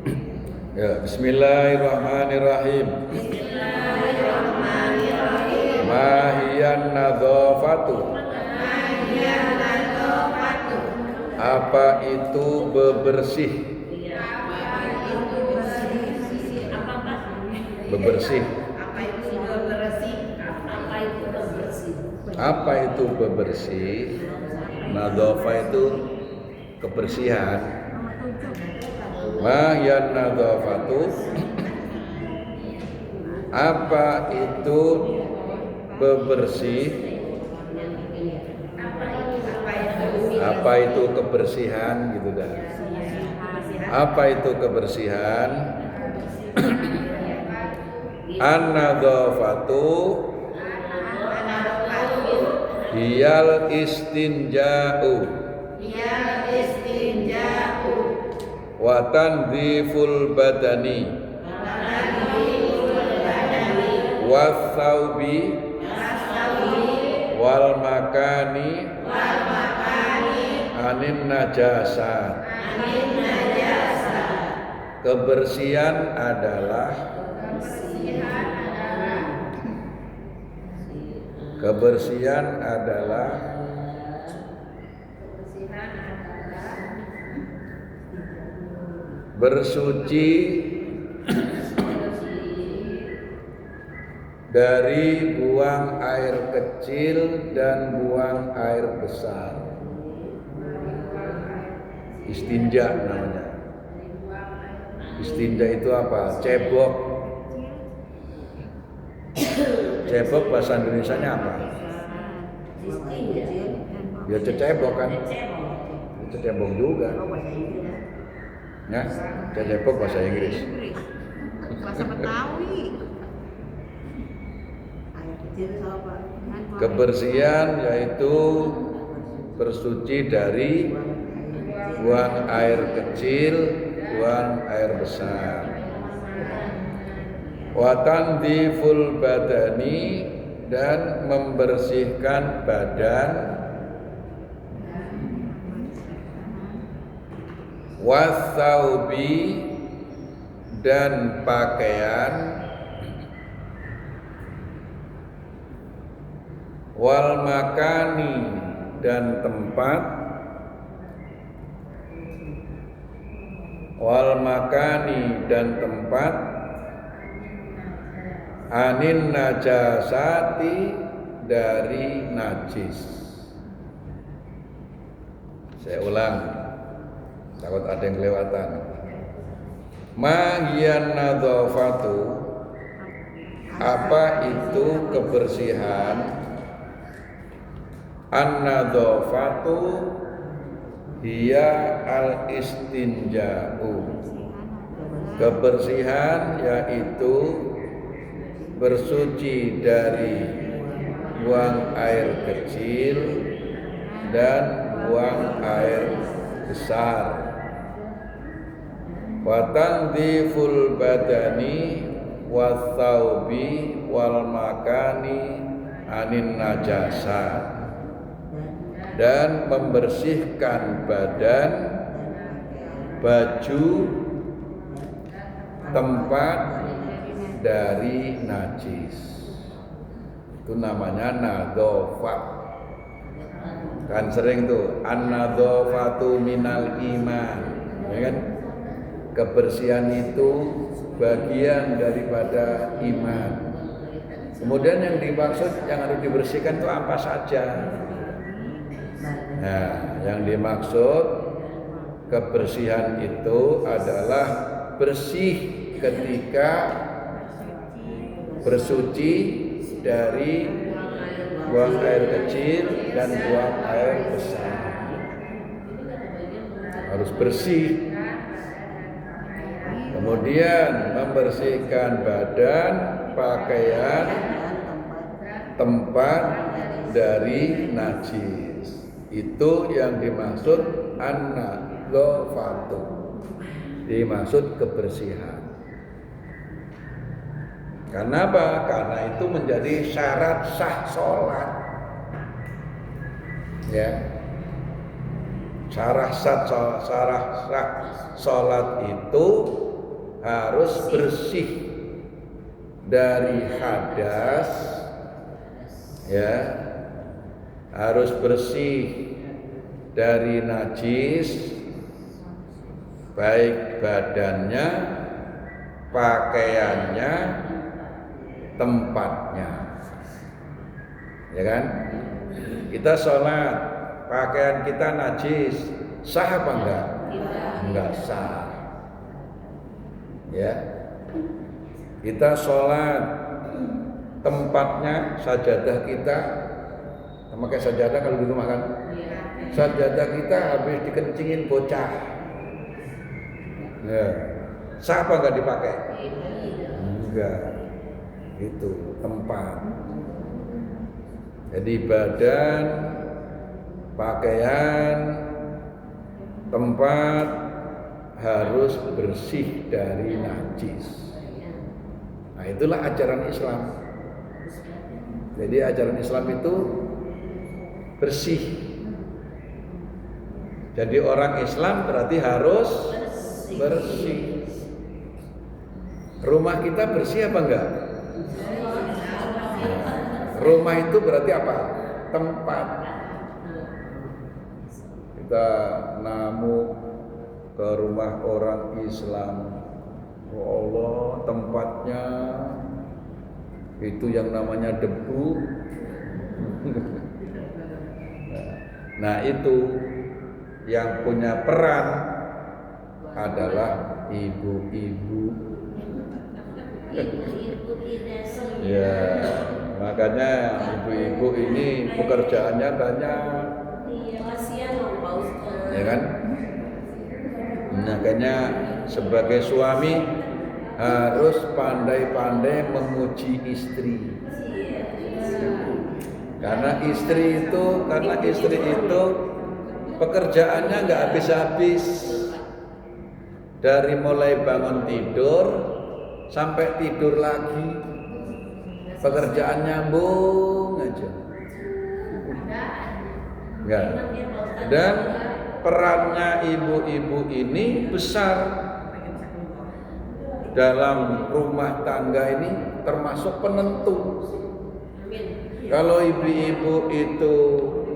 Ya, Bismillahirrahmanirrahim. Bismillahirrahmanirrahim. Mahiyan nadzafatu. Mahiyan nadzafatu. Apa itu bebersih? Apa itu bersih? Apa Pak? Bebersih. Apa itu bersih? Apa itu bersih? Apa itu bebersih? Nadzafah itu kebersihan. Mahiyan nadzafatu. Apa itu bebersih? Apa itu kebersihan gitu dah. Apa itu kebersihan? An-nadzafatu hiyal istinja'u wa tandziful badani was-saubi wal makani anin najasat. Kebersihan adalah bersuci dari buang air kecil dan buang air besar. Istinja namanya. Istinja itu apa? Cebok. Cebok bahasa Indonesianya apa? Ya cebok kan? Cebok juga. Ya, cebok bahasa Inggris. Bahasa Betawi. Kebersihan yaitu bersuci dari buang air kecil, buang air besar. Wa tandziful badani, dan membersihkan badan. Was-saubi, dan pakaian. Wal makani, dan tempat. Wal makani, dan tempat. Anin najasati, dari najis. Saya ulang, takut ada yang kelewatan. Mahiyan nadzafatu, apa itu kebersihan? An-nadzafatu hiya al-istinja'u. Kebersihan yaitu bersuci dari buang air kecil dan buang air besar. Wa tandziful badani was-saubi wal makani anin najasat, dan membersihkan badan, baju, tempat dari najis. Itu namanya nadzafah. Kan sering tuh an-nadzafatu minal iman, ya kan? Kebersihan itu bagian daripada iman. Kemudian yang dimaksud yang harus dibersihkan itu apa saja? Nah, yang dimaksud kebersihan itu adalah bersih ketika bersuci dari buang air kecil dan buang air besar. Harus bersih. Kemudian membersihkan badan, pakaian, tempat dari najis. Itu yang dimaksud an-nadzafatu. Dimaksud kebersihan. Karena apa? Karena itu menjadi syarat sah sholat. Ya. Syarat sah sholat itu harus bersih dari hadas, ya, harus bersih dari najis, baik badannya, pakaiannya, tempatnya, ya kan? Kita sholat, pakaian kita najis, sah apa enggak? Enggak sah. Ya, kita sholat, tempatnya sajadah kita, pakai sajadah kalau di rumah kan, sajadah kita habis dikencingin bocah, ya, sah apa enggak dipakai? Enggak, itu tempat. Jadi badan, pakaian, tempat harus bersih dari najis. Nah, itulah ajaran Islam. Jadi ajaran Islam itu bersih. Jadi orang Islam berarti harus bersih. Rumah kita bersih apa enggak? Rumah itu berarti apa? Tempat. Kita namu ke rumah orang Islam, oh Allah, tempatnya itu yang namanya debu. Nah, itu yang punya peran adalah ibu-ibu. Ya, makanya ibu-ibu ini pekerjaannya banyak. Ya kan? Makanya sebagai suami harus pandai-pandai memuji istri. Karena istri itu pekerjaannya nggak habis-habis. Dari mulai bangun tidur sampai tidur lagi, pekerjaan nyambung aja. Enggak. Dan perannya ibu-ibu ini besar dalam rumah tangga ini, termasuk penentu. Kalau ibu-ibu itu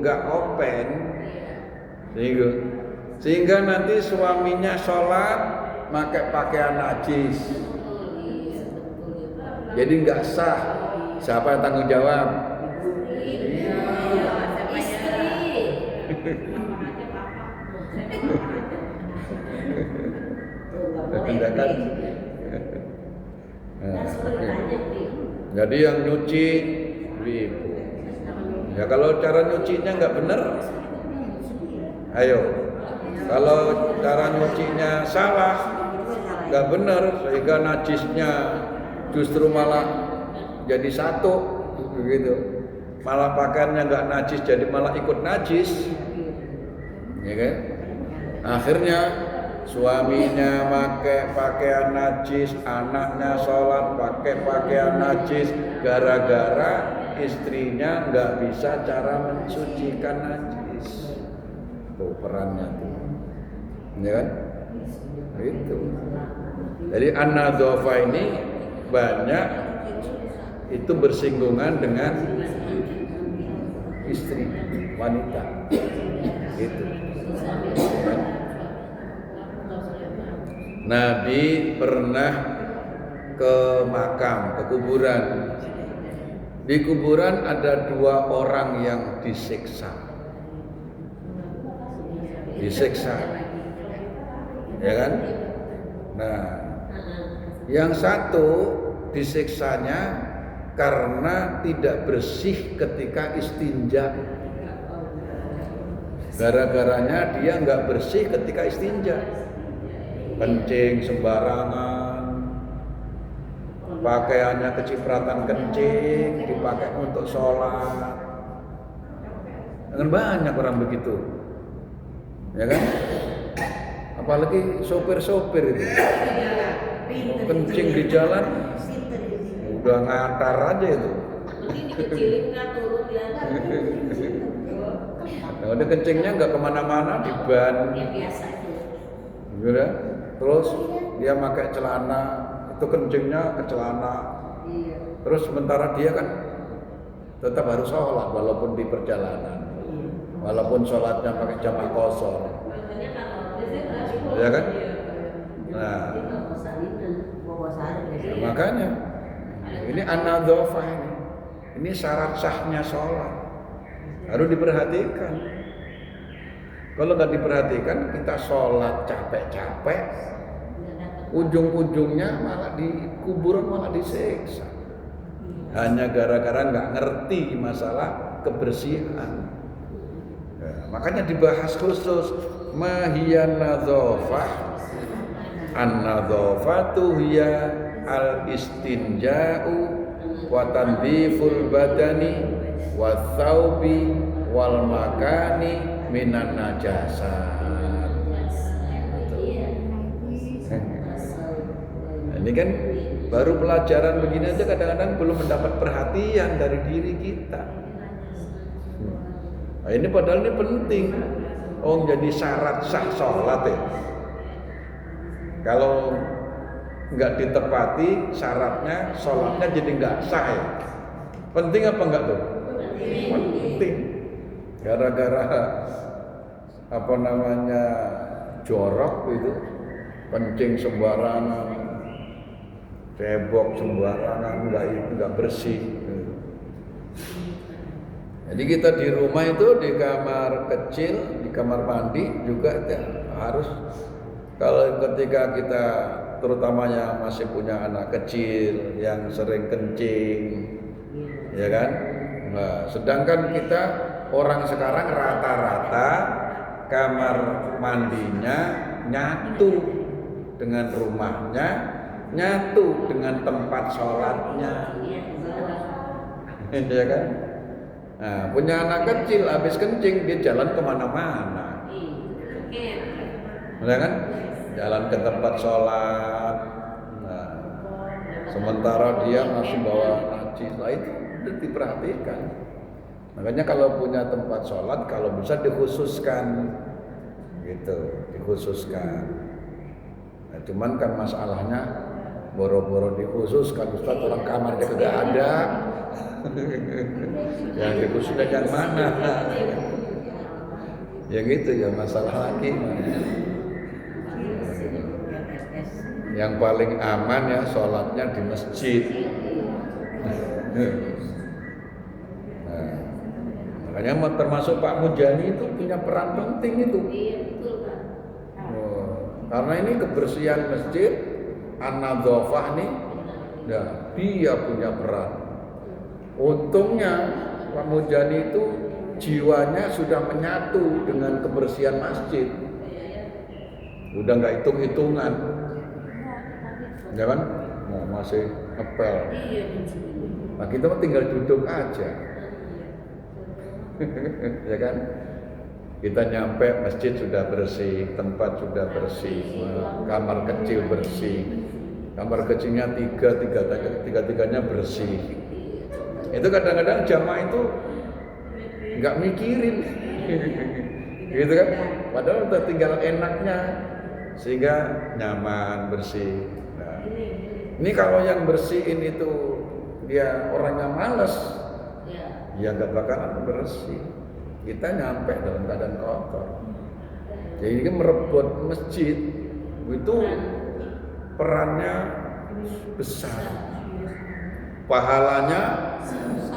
nggak open, sehingga nanti suaminya sholat pakai pakaian najis, jadi nggak sah. Siapa yang tanggung jawab? Tindakan. Jadi yang nyuci ibu. Ya kalau cara nyucinya nggak benar, ayo. Kalau cara nyucinya salah, nggak benar, sehingga najisnya justru malah jadi satu, begitu. Malah pakaiannya nggak najis, jadi malah ikut najis, ya kan? Akhirnya suaminya pakai pakaian najis, anaknya sholat pakai pakaian najis, gara-gara istrinya nggak bisa cara mensucikan najis. Tuh perannya tuh, ya kan? Itu. Jadi an-nadhafah ini banyak itu bersinggungan dengan istri wanita. Itu. Nabi pernah ke makam, ke kuburan. Di kuburan ada 2 orang yang disiksa. Ya kan? Nah, yang satu disiksanya karena tidak bersih ketika istinja. Gara-garanya dia nggak bersih ketika istinja, kencing sembarangan, pakaiannya kecipratan kencing, dipakai untuk sholat. Dengan banyak orang begitu, ya kan? Apalagi sopir-sopir itu, kencing di jalan, udah ngantar aja itu. Nah, udah kencingnya nggak kemana-mana, di ban, gitu. Terus dia pakai celana, itu kencingnya ke celana. Terus sementara dia kan tetap harus sholat walaupun di perjalanan, walaupun sholatnya pakai jamaah qashar, ya kan? Nah, makanya ini an-nadzafah ini syarat sahnya sholat harus diperhatikan. Kalau nggak diperhatikan, kita sholat capek-capek, ujung-ujungnya malah di kuburan malah disiksa. Hanya gara-gara nggak ngerti masalah kebersihan. Ya, makanya dibahas khusus mahiyan nadzafah. An-nadzafatu hiya al-istinja'u wa tandziful badani wa thawbi wal makani minan najasat. Ini kan baru pelajaran begini aja kadang-kadang belum mendapat perhatian dari diri kita. Nah, ini padahal ini penting. Oh, jadi syarat sah sholat ya. Kalau nggak ditepati syaratnya, sholatnya jadi nggak sah ya. Penting apa enggak tuh? Penting. Gara-gara apa namanya jorok itu, kencing sembarangan, cebok sembarangan, nggak bersih. Jadi kita di rumah itu di kamar kecil, di kamar mandi juga harus, kalau ketika kita terutamanya masih punya anak kecil yang sering kencing, ya kan? Nah, sedangkan kita orang sekarang rata-rata kamar mandinya nyatu dengan rumahnya, nyatu dengan tempat sholatnya, ya kan? Nah, punya anak kecil habis kencing dia jalan kemana-mana, ya kan? Jalan ke tempat sholat. Nah, sementara dia masih bawa najis, lah itu udah diperhatikan. Makanya kalau punya tempat sholat, kalau bisa dikhususkan, gitu, dikhususkan. Nah, cuman kan masalahnya boro-boro dikhususkan, Ustaz, orang kamarnya kagak ada. Yang dikhususkan yang mana? Ya gitu ya, masalah lagi. Yang paling aman ya sholatnya di masjid. Nah, makanya termasuk Pak Mujani itu punya peran penting itu. Karena ini kebersihan masjid, an-nadzafah nih, ya, dia punya peran. Untungnya Pak Mujani itu jiwanya sudah menyatu dengan kebersihan masjid. Udah nggak hitung-hitungan, ya kan? Nah, masih ngepel. Nah, kita tinggal duduk aja, ya kan? Kita nyampe masjid sudah bersih, tempat sudah bersih, kamar kecil bersih, kamar kecilnya tiga-tiganya bersih. Itu kadang-kadang jamaah itu nggak mikirin, gitu kan? Padahal udah tinggal enaknya, sehingga nyaman, bersih. Nah, ini kalau yang bersihin itu dia orangnya malas, ya nggak bakalan bersih. Kita nyampe dalam keadaan kotor. Jadi merebut masjid itu perannya besar. Pahalanya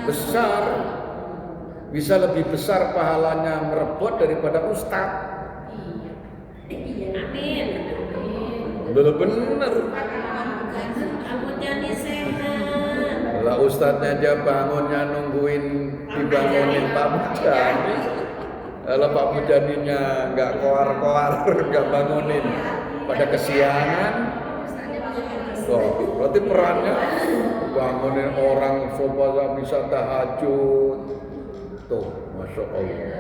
besar, bisa lebih besar pahalanya merebut daripada ustadz. Amin. Bener-bener. Lah ustadznya aja bangunnya nungguin dibangunin Pak Mujani. Kalau Pak Mujaninya nggak koar-koar, nggak bangunin, pada kesiangan. Berarti perannya bangunin orang supaya bisa tahajud. Tuh, masya Allah.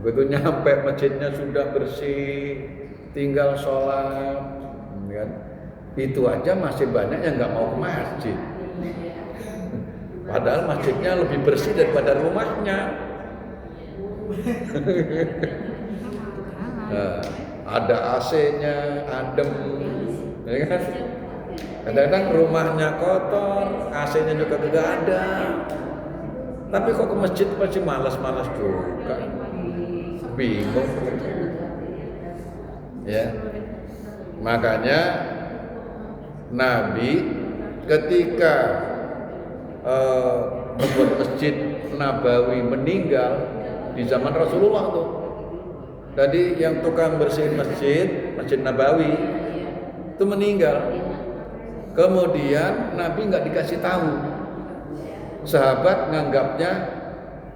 Begitu nyampe masjidnya sudah bersih, tinggal sholat, kan? Itu aja masih banyak yang nggak mau ke masjid. Padahal masjidnya lebih bersih daripada rumahnya. Nah, ada AC-nya, adem. Ya kan? Kadang-kadang rumahnya kotor, AC-nya juga tidak ada. Tapi kok ke masjid pasti malas-malas juga. Bingung. Ya. Makanya Nabi ketika membuat masjid Nabawi meninggal di zaman Rasulullah tuh. Tadi yang tukang bersihin Masjid Nabawi itu meninggal. Kemudian Nabi nggak dikasih tahu. Sahabat nganggapnya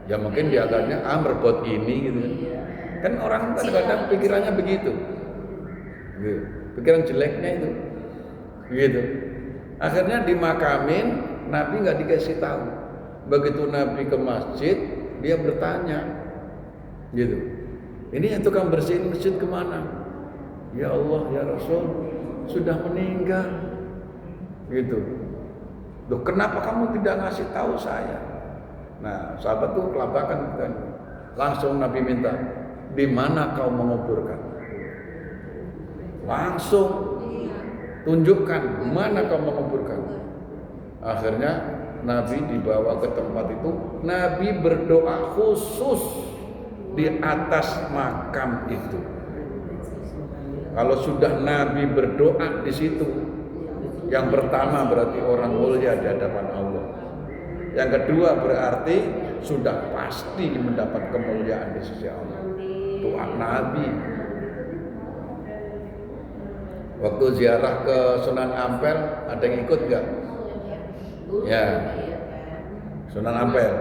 ya mungkin dia agaknya merebut ini gitu. Kan orang kadang-kadang pikirannya begitu. Gitu. Pikiran jeleknya itu. Gitu. Akhirnya dimakamin, Nabi nggak dikasih tahu. Begitu Nabi ke masjid, dia bertanya, gitu. Ini yang tukang bersihin masjid kemana? Ya Allah, ya Rasul, sudah meninggal. Gitu. Loh, kenapa kamu tidak ngasih tahu saya? Nah, sahabat tuh kelabakan kan. Langsung Nabi minta, di mana kau menguburkan? Langsung tunjukkan di mana kau menguburkan. Akhirnya Nabi dibawa ke tempat itu. Nabi berdoa khusus di atas makam itu. Kalau sudah Nabi berdoa di situ, yang pertama berarti orang mulia di hadapan Allah. Yang kedua berarti sudah pasti mendapat kemuliaan di sisi Allah. Doa Nabi. Waktu ziarah ke Sunan Ampel, ada yang ikut nggak? Ya, Sunan Ampel.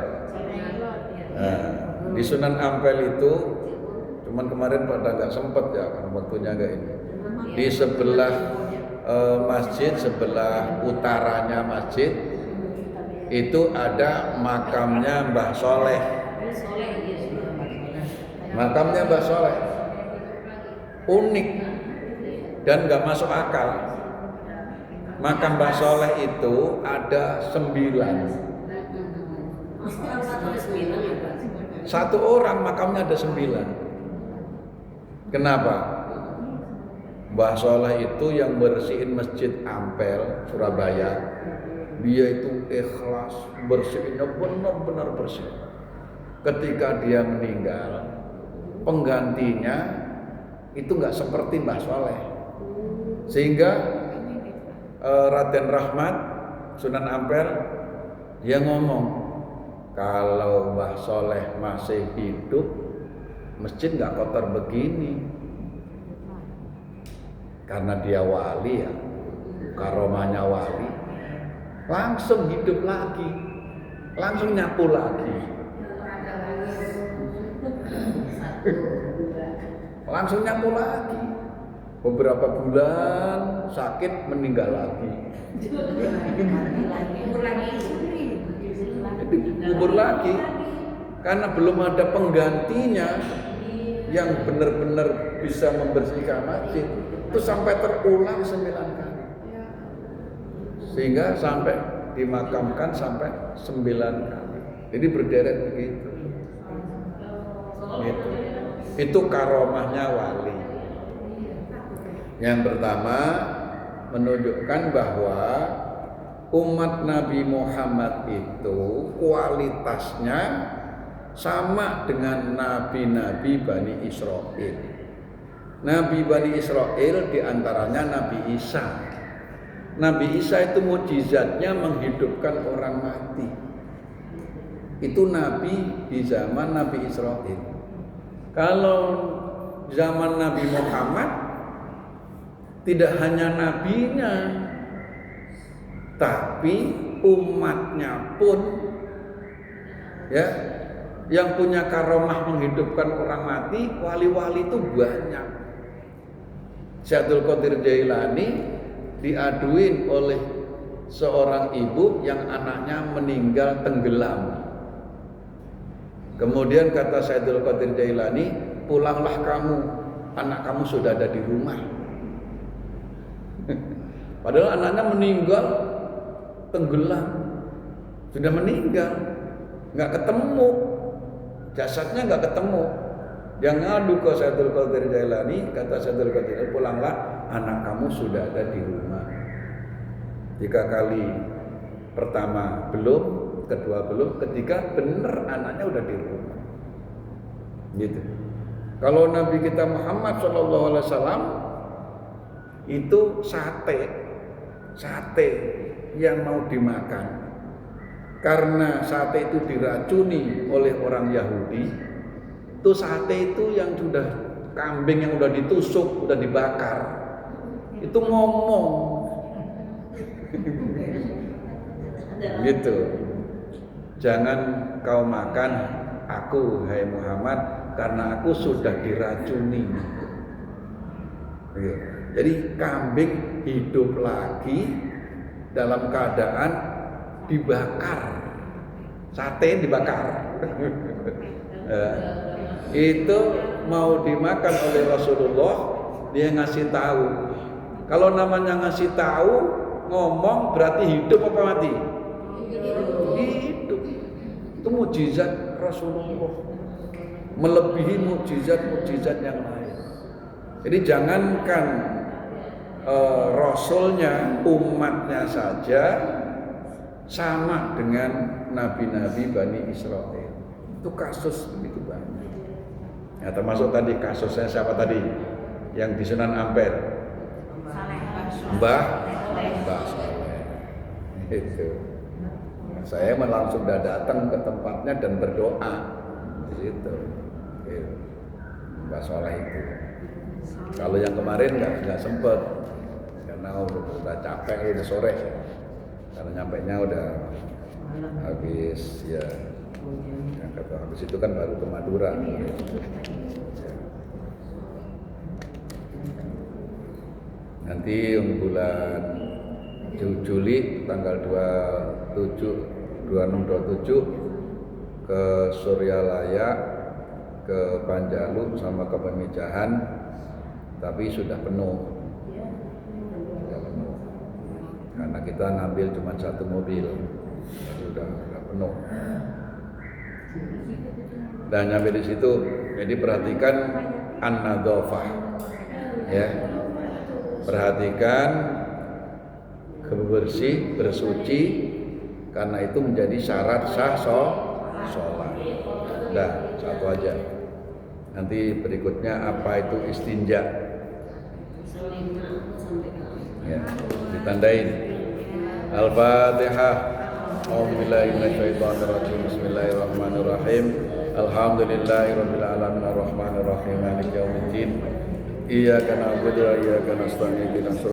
Nah, di Sunan Ampel itu, cuman kemarin pada nggak sempet ya, karena waktunya nggak ini. Di sebelah masjid, sebelah utaranya masjid, itu ada makamnya Mbah Soleh. Makamnya Mbah Soleh unik dan nggak masuk akal. Makam Mbah Soleh itu ada 9. Satu orang makamnya ada 9. Kenapa? Mbah Soleh itu yang bersihin masjid Ampel Surabaya. Dia itu ikhlas, bersihinnya benar-benar bersih. Ketika dia meninggal, penggantinya itu nggak seperti Mbah Soleh. Sehingga Raden Rahmat Sunan Ampel dia ngomong, kalau Mbah Soleh masih hidup, masjid nggak kotor begini. Karena dia wali ya, karomahnya wali, langsung hidup lagi, langsung nyapu lagi, langsung nyapu lagi. Beberapa bulan sakit, meninggal lagi. Kubur lagi, karena belum ada penggantinya yang benar-benar bisa membersihkan masjid. Itu sampai terulang 9 kali, sehingga sampai dimakamkan sampai 9 kali. Jadi berderet begitu. Gitu. Itu karomahnya wali. Yang pertama menunjukkan bahwa umat Nabi Muhammad itu kualitasnya sama dengan nabi-nabi Bani Israel. Nabi Bani Israel diantaranya Nabi Isa. Nabi Isa itu mukjizatnya menghidupkan orang mati. Itu nabi di zaman Nabi Israel. Kalau zaman Nabi Muhammad, tidak hanya nabinya, tapi umatnya pun ya, yang punya karomah menghidupkan orang mati, wali-wali itu banyak. Syekh Abdul Qadir Jailani diaduin oleh seorang ibu yang anaknya meninggal tenggelam. Kemudian kata Syekh Abdul Qadir Jailani, pulanglah kamu, anak kamu sudah ada di rumah. Padahal anaknya meninggal tenggelam, sudah meninggal, nggak ketemu, jasadnya nggak ketemu. Yang ngadu ke Syekh Abdul Qadir Jailani, kata Syekh Abdul Qadir, pulanglah, anak kamu sudah ada di rumah. 3 kali pertama belum, kedua belum, ketiga bener anaknya udah di rumah. Gitu. Kalau Nabi kita Muhammad SAW itu sate yang mau dimakan. Karena sate itu diracuni oleh orang Yahudi, itu sate itu yang sudah kambing yang udah ditusuk, udah dibakar, itu ngomong. Gitu. Jangan kau makan aku, hai Muhammad, karena aku sudah diracuni. Jadi kambing hidup lagi dalam keadaan dibakar, sate dibakar. Itu mau dimakan oleh Rasulullah, dia ngasih tahu. Kalau namanya ngasih tahu, ngomong berarti hidup apa mati? Hidup. Itu mukjizat Rasulullah, melebihi mukjizat-mukjizat yang lain. Jadi jangankan Rasulnya, umatnya saja sama dengan nabi-nabi Bani Israel. Itu kasus begitu banyak. Ya, termasuk tadi kasusnya siapa tadi? Yang di Sunan Ampel. Mbah Saleh. Itu. Nah, saya langsung datang ke tempatnya dan berdoa di situ. Gitu. Mbah Saleh itu. Kalau yang kemarin nggak sempet karena udah capek, udah sore. Karena nyampainya udah habis ya. Habis itu kan baru ke Madura. Nanti bulan Juli tanggal 26-27 ke Suryalaya, ke Panjalu sama ke Pemijahan, tapi sudah penuh. Karena kita ngambil cuma 1 mobil, sudah penuh. Dan nyampe di situ, jadi perhatikan an-nadhafah, ya, perhatikan kebersih, bersuci, karena itu menjadi syarat sah sholat. Dah, satu aja. Nanti berikutnya apa itu istinja? Ya, ditandain. Al-Fatihah. A'udzubillahi minasyaitonirrajim. Bismillahirrahmanirrahim. Alhamdulillahirabbil alamin arrahmanirrahim maliki yaumiddin. Iyyaka na'budu wa iyyaka nasta'in.